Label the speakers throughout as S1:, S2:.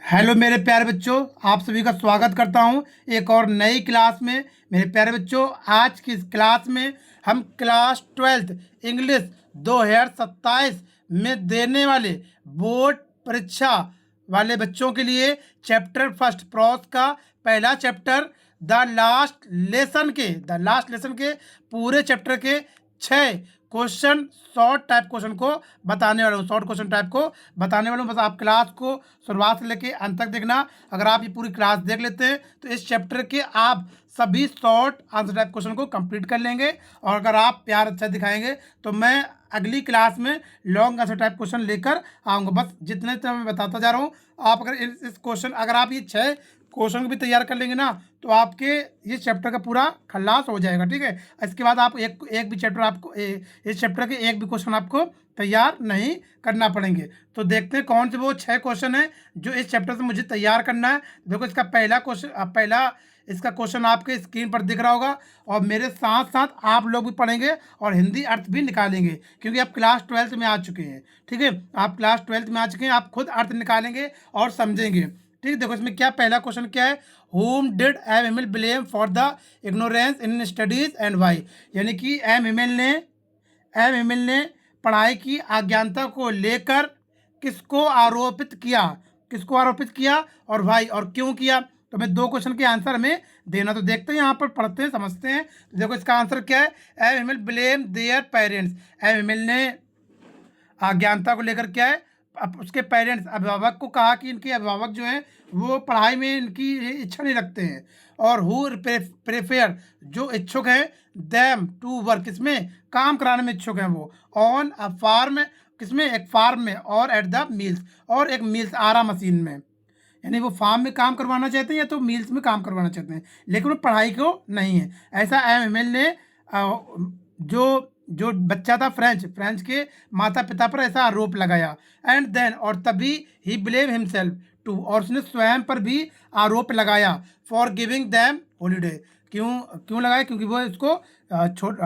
S1: Hello मेरे प्यारे बच्चों, आप सभी का स्वागत करता हूं एक और नई क्लास में। मेरे प्यारे बच्चों, आज की इस क्लास में हम क्लास 12th इंग्लिश 2027 में देने वाले बोर्ड परीक्षा वाले बच्चों के लिए चैप्टर फर्स्ट प्रॉस का पहला चैप्टर द लास्ट लेसन के पूरे चैप्टर के 6 क्वेश्चन, शॉर्ट टाइप क्वेश्चन को बताने वाला हूँ। शॉर्ट क्वेश्चन टाइप को बताने वाला हूँ। बस आप क्लास को शुरुआत से लेके अंत तक देखना। अगर आप ये पूरी क्लास देख लेते हैं तो इस चैप्टर के आप सभी शॉर्ट आंसर टाइप क्वेश्चन को कंप्लीट कर लेंगे। और अगर आप प्यार अच्छा दिखाएंगे तो मैं अगली क्लास में लॉन्ग आंसर टाइप क्वेश्चन लेकर आऊँगा। बस जितने तो मैं बताता जा रहा हूँ। आप अगर इस क्वेश्चन अगर आप ये 6 क्वेश्चन को भी तैयार कर लेंगे ना तो आपके ये चैप्टर का पूरा खल्लास हो जाएगा। ठीक है, इसके बाद आप एक भी चैप्टर आपको इस चैप्टर के एक भी क्वेश्चन आपको तैयार नहीं करना पड़ेंगे। तो देखते हैं कौन से वो 6 क्वेश्चन हैं जो इस चैप्टर से मुझे तैयार करना है। देखो, इसका पहला क्वेश्चन इसका क्वेश्चन आपके स्क्रीन पर दिख रहा होगा और मेरे साथ साथ आप लोग भी पढ़ेंगे और हिंदी अर्थ भी निकालेंगे, क्योंकि आप क्लास 12th में आ चुके हैं। ठीक है, आप क्लास 12th में आ चुके हैं, आप खुद अर्थ निकालेंगे और समझेंगे। ठीक है, देखो इसमें क्या पहला क्वेश्चन क्या है। Whom did M M L blame for the ignorance in studies and why. यानी कि एम एम एल ने पढ़ाई की अज्ञानता को लेकर किसको आरोपित किया और भाई और क्यों किया। तो मैं 2 क्वेश्चन के आंसर हमें देना। तो देखते हैं, यहाँ पर पढ़ते हैं, समझते हैं। तो देखो इसका आंसर क्या है। M M L blame their parents. M M L ने अज्ञानता को लेकर क्या है, अब उसके पेरेंट्स अभिभावक को कहा कि इनके अभिभावक जो हैं वो पढ़ाई में इनकी इच्छा नहीं रखते हैं। और हु प्रेफेयर, जो इच्छुक हैं, दैम टू वर्क, इसमें काम कराने में इच्छुक हैं वो, ऑन अ फार्म, किसमें, एक फार्म में, और एट द मिल्स, और एक मिल्स आरा मशीन में। यानी वो फार्म में काम करवाना चाहते हैं या तो मिल्स में काम करवाना चाहते हैं, लेकिन वो पढ़ाई को नहीं है। ऐसा एम एल ने जो जो बच्चा था फ्रेंच के माता पिता पर ऐसा आरोप लगाया। एंड देन, और तभी ही ब्लेम हिमसेल्फ टू, और उसने स्वयं पर भी आरोप लगाया फॉर गिविंग दैम हॉलीडे। क्यों क्यों लगाया, क्योंकि वो इसको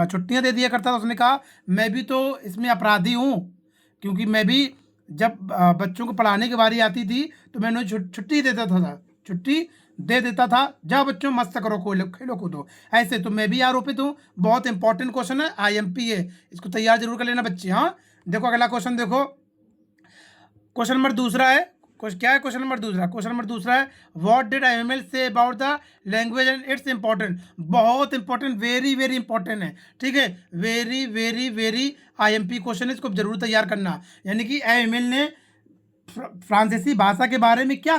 S1: छुट्टियां दे दिया करता था। उसने कहा मैं भी तो इसमें अपराधी हूँ, क्योंकि मैं भी जब बच्चों को पढ़ाने की बारी आती थी तो मैं उन्हें छुट्टी छुट्टी दे देता था। जाओ बच्चों, मस्त करो, खेलो कूदो। ऐसे तो मैं भी आरोपित हूँ। बहुत इंपॉर्टेंट क्वेश्चन है, IMP है, इसको तैयार जरूर कर लेना बच्चे। हाँ, देखो अगला क्वेश्चन देखो। क्वेश्चन नंबर दूसरा है। क्या है क्वेश्चन नंबर दूसरा है, what did IML say about the language and it's important. बहुत इंपॉर्टेंट, वेरी वेरी इंपॉर्टेंट है। ठीक है, very very very IMP question है, इसको जरूर तैयार करना। यानी कि IML ने फ्रांसीसी भाषा के बारे में क्या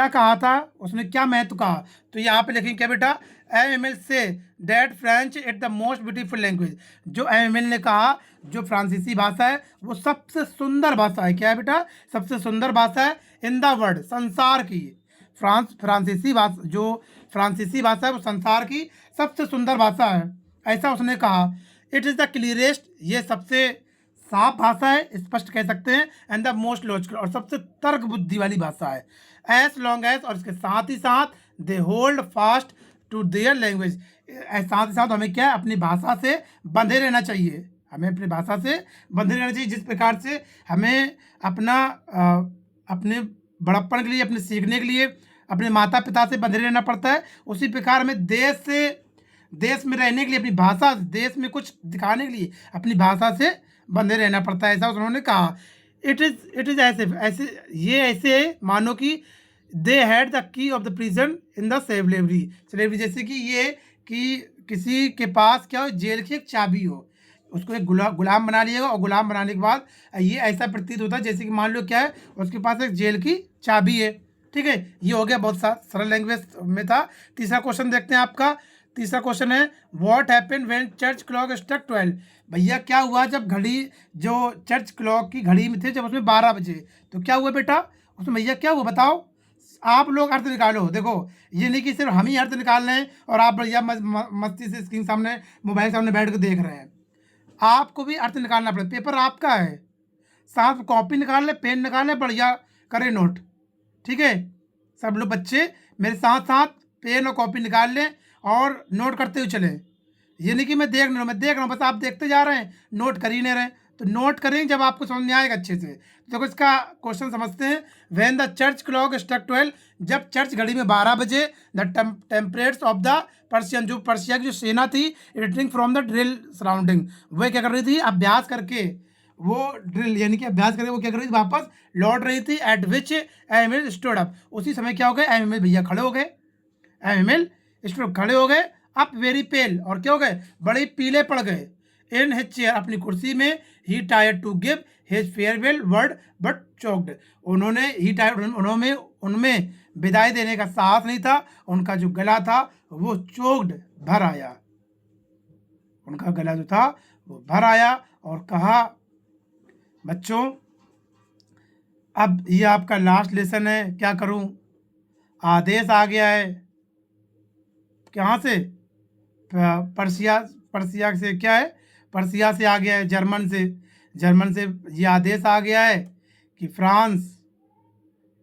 S1: कहा था, उसने क्या महत्व कहा। तो यहाँ पे लिखेंगे क्या बेटा, IML say that French it the most beautiful language. जो IML ने कहा जो फ्रांसीसी भाषा है वो सबसे सुंदर भाषा है। क्या है बेटा, सबसे सुंदर भाषा है इन द वर्ल्ड, संसार की। फ्रांसीसी भाषा है वो संसार की सबसे सुंदर भाषा है, ऐसा उसने कहा। इट इज़ द क्लियरेस्ट, ये सबसे साफ भाषा है, स्पष्ट कह सकते हैं। एंड द मोस्ट लॉजिकल, और सबसे तर्क बुद्धि वाली भाषा है। एज लॉन्ग एज, और इसके साथ ही साथ they hold fast to their language. साथ ही साथ हमें क्या है, अपनी भाषा से बंधे रहना चाहिए। हमें अपनी भाषा से बंधे रहना चाहिए। जिस प्रकार से हमें अपने बड़प्पन के लिए, अपने सीखने के लिए अपने माता पिता से बंधे रहना पड़ता है, उसी प्रकार हमें देश में रहने के लिए, अपनी भाषा, देश में कुछ दिखाने के लिए अपनी भाषा से बंधे रहना पड़ता है, ऐसा उन्होंने कहा। इट इज़ ऐसे है मानो कि they had the key of the prison in the slavery. जैसे कि ये कि किसी के पास क्या हो, जेल की एक चाबी हो, उसको एक गुलाम बना लिएगा। और गुलाम बनाने के बाद ये ऐसा प्रतीत होता है जैसे कि मान लो क्या है, उसके पास एक जेल की चाबी है। ठीक है, ये हो गया, बहुत सरल लैंग्वेज में था। तीसरा क्वेश्चन देखते हैं आपका। तीसरा क्वेश्चन है, what happened when church clock struck 12। भैया क्या हुआ जब घड़ी, जो चर्च क्लॉक की घड़ी में थे, जब उसमें 12 बजे, तो क्या हुआ बेटा उसमें, भैया क्या हुआ बताओ। आप लोग अर्थ निकालो। देखो, ये नहीं कि सिर्फ हम ही अर्थ निकाल रहे हैं और आप भैया मस्ती से स्क्रीन सामने, मोबाइल सामने बैठ कर देख रहे हैं। आपको भी अर्थ निकालना पड़ेगा, पेपर आपका है, साथ कॉपी निकाल ले, पेन निकाल ले, बढ़िया करे नोट। ठीक है, सब लोग बच्चे मेरे साथ साथ पेन और कॉपी निकाल लें और नोट करते हुए चलें। ये नहीं कि मैं देख रहा हूँ, बस आप देखते जा रहे हैं, नोट कर ही नहीं रहे। तो नोट करें जब आपको समझ में आएगा अच्छे से। तो देखो इसका क्वेश्चन समझते हैं। When the church clock struck 12, जब चर्च घड़ी में 12 बजे, the trumpets of the Persian, जो पर्शिया की जो सेना थी, returning from the drill surrounding, वह क्या कर रही थी, अभ्यास करके, वो ड्रिल यानी कि अभ्यास करके वो क्या कर रही थी, वापस लौट रही थी। At which Hamel stood up, उसी समय क्या हो गए, एमिल भैया खड़े हो गए, एमिल स्टूड खड़े हो गए। अप वेरी पेल, और क्या हो गए, बड़े पीले पड़ गए। इन हिज चेयर, अपनी कुर्सी में। He tried to give his farewell word but choked, उन्होंने ही टायर्ड, उन्होंने उनमें विदाई देने का साहस नहीं था, उनका जो गला था वो चोक्ड, भर आया, उनका गला जो था वो भर आया। और कहा, बच्चों अब ये आपका लास्ट लेसन है, क्या करूं, आदेश आ गया है, कहाँ से, पर्सिया, पर्सिया से क्या है, पर्सिया से आ गया है, जर्मन से, जर्मन से ये आदेश आ गया है कि फ्रांस,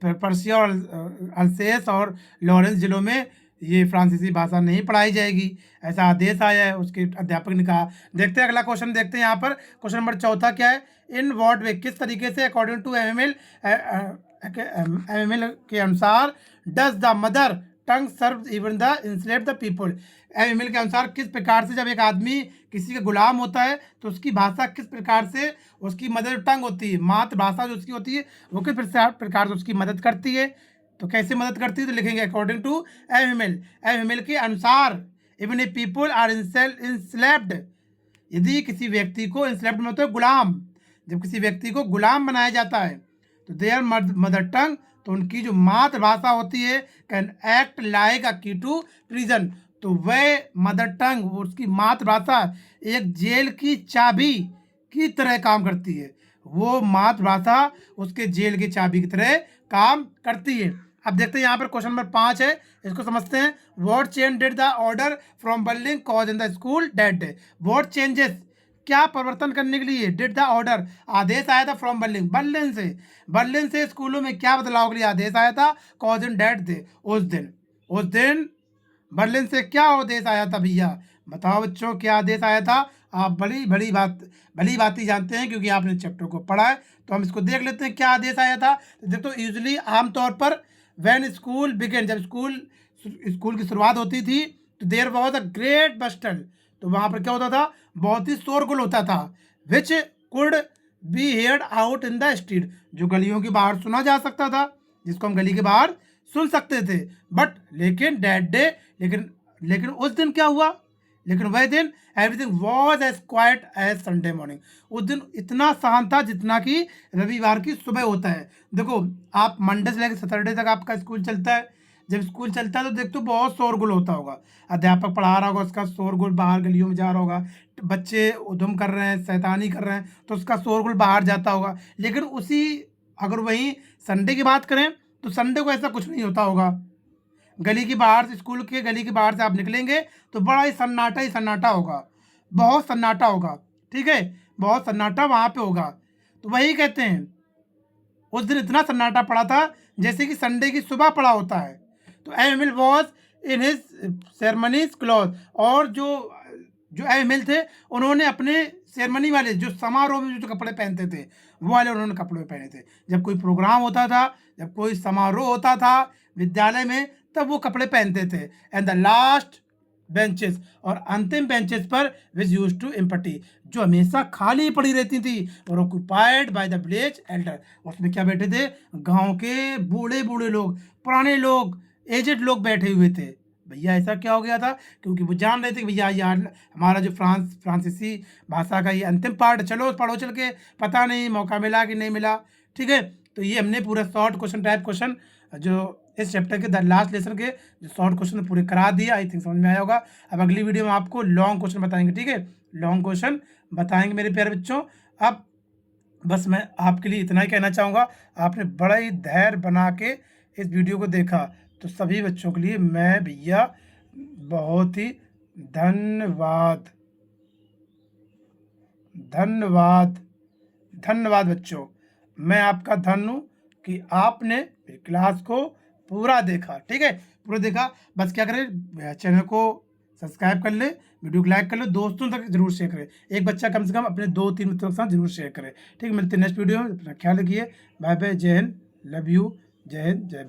S1: पर्सिया और अल्सेस और लॉरेंस जिलों में ये फ्रांसीसी भाषा नहीं पढ़ाई जाएगी, ऐसा आदेश आया है। उसके अध्यापक ने कहा। देखते हैं अगला क्वेश्चन, देखते हैं यहाँ पर क्वेश्चन नंबर 4 क्या है। इन वॉट वे, किस तरीके से, अकॉर्डिंग टू एमएमएल, एमएमएल के अनुसार, does the mother tongue serve even the enslave the people, MML के अनुसार किस प्रकार से जब एक आदमी किसी का गुलाम होता है तो उसकी भाषा किस प्रकार से, उसकी मदर टंग होती है, मातृभाषा जो उसकी होती है, वो किस प्रकार से उसकी मदद करती है। तो कैसे मदद करती है, तो लिखेंगे अकॉर्डिंग टू एमएमएल, एमएमएल के अनुसार, even a people are enslaved, यदि किसी व्यक्ति को, इंस्लेव्ड मतलब है गुलाम, जब किसी व्यक्ति को गुलाम बनाया जाता है तो देयर मदर टंग, तो उनकी जो मातृभाषा होती है, कैन एक्ट लाइक अ की टू प्रिजन, तो वह मदर टंग, उसकी मातृभाषा एक जेल की चाबी की तरह काम करती है, वो मातृभाषा उसके जेल की चाबी की तरह काम करती है। अब देखते हैं यहाँ पर क्वेश्चन नंबर 5 है, इसको समझते हैं। What change did the order from Berlin cause in the school date, what changes, क्या परिवर्तन करने के लिए, डिड द ऑर्डर, आदेश आया था, फ्रॉम बर्लिन, बर्लिन से, बर्लिन से स्कूलों में क्या बदलाव के लिए आदेश आया था, कॉज इन डेट डे, उस दिन, उस दिन बर्लिन से क्या आदेश आया था भैया, बताओ बच्चों क्या आदेश आया था। आप भली भली बात ही जानते हैं क्योंकि आपने चैप्टर को पढ़ा है, तो हम इसको देख लेते हैं क्या आदेश आया था। तो देखो यूजली आमतौर पर व्हेन स्कूल बिगिन, जब स्कूल की शुरुआत होती थी, तो देयर वाज अ ग्रेट बस्टल, तो वहाँ पर क्या होता था, बहुत ही शोरगुल होता था, which could be heard out in the street, जो गलियों के बाहर सुना जा सकता था, जिसको हम गली के बाहर सुन सकते थे। बट लेकिन दैट डे, लेकिन उस दिन क्या हुआ, लेकिन वह दिन everything was as quiet as Sunday morning, उस दिन इतना शांत था जितना कि रविवार की सुबह होता है। देखो आप मंडे से लेकर सैटरडे तक आपका स्कूल चलता है, जब स्कूल चलता है तो देखते हो बहुत शोरगुल होता होगा, अध्यापक पढ़ा रहा होगा, उसका शोरगुल बाहर गलियों में जा रहा होगा, बच्चे उधम कर रहे हैं, शैतानी कर रहे हैं, तो उसका शोरगुल बाहर जाता होगा। लेकिन उसी, अगर वहीं संडे की बात करें तो संडे को ऐसा कुछ नहीं होता होगा, गली के बाहर से, स्कूल के गली के बाहर से आप निकलेंगे तो बड़ा ही सन्नाटा होगा, बहुत सन्नाटा होगा, ठीक है, बहुत सन्नाटा वहाँ पे होगा। तो वही कहते हैं उस दिन इतना सन्नाटा पड़ा था जैसे कि संडे की सुबह पड़ा होता है। तो Hamel was in his ceremonies cloth, और जो जो एमिल थे उन्होंने अपने सेरेमनी वाले, जो समारोह में जो कपड़े पहनते थे, वो वाले उन्होंने कपड़े पहने थे। जब कोई प्रोग्राम होता था, जब कोई समारोह होता था विद्यालय में, तब वो कपड़े पहनते थे। एंड द लास्ट बेंचेस, और अंतिम बेंचेस पर विच यूज टू एम्पटी, जो हमेशा खाली पड़ी रहती थी, और occupied by the village Elder, उसमें क्या बैठे थे, गांव के बूढ़े बूढ़े लोग, पुराने लोग, एजेड लोग बैठे हुए थे। भैया ऐसा क्या हो गया था, क्योंकि वो जान रहे थे कि भैया यार हमारा जो फ्रांसीसी भाषा का ये अंतिम पार्ट, चलो पढ़ो चल के, पता नहीं मौका मिला कि नहीं मिला, ठीक है। तो ये हमने पूरा शॉर्ट क्वेश्चन टाइप क्वेश्चन जो इस चैप्टर के लास्ट लेसन के जो शॉर्ट क्वेश्चन पूरे करा दिया, आई थिंक समझ में आया होगा। अब अगली वीडियो में आपको लॉन्ग क्वेश्चन बताएंगे, ठीक है, लॉन्ग क्वेश्चन बताएंगे मेरे प्यारे बच्चों। अब बस मैं आपके लिए इतना ही कहना चाहूँगा, आपने बड़ा ही धैर्य बना के इस वीडियो को देखा, तो सभी बच्चों के लिए मैं भैया बहुत ही धन्यवाद, धन्यवाद, धन्यवाद बच्चों। मैं आपका धन्य हूँ कि आपने क्लास को पूरा देखा, ठीक है, पूरा देखा। बस क्या करें, चैनल को सब्सक्राइब कर ले, वीडियो को लाइक कर लो, दोस्तों तक जरूर शेयर करें। एक बच्चा कम से कम अपने 2-3 मित्रों के साथ जरूर शेयर करें। ठीक है, मिलते हैं नेक्स्ट वीडियो में। अपना ख्याल रखिए। बाय बाय, जय हिंद, लव यू, जय हिंद, जय भारत।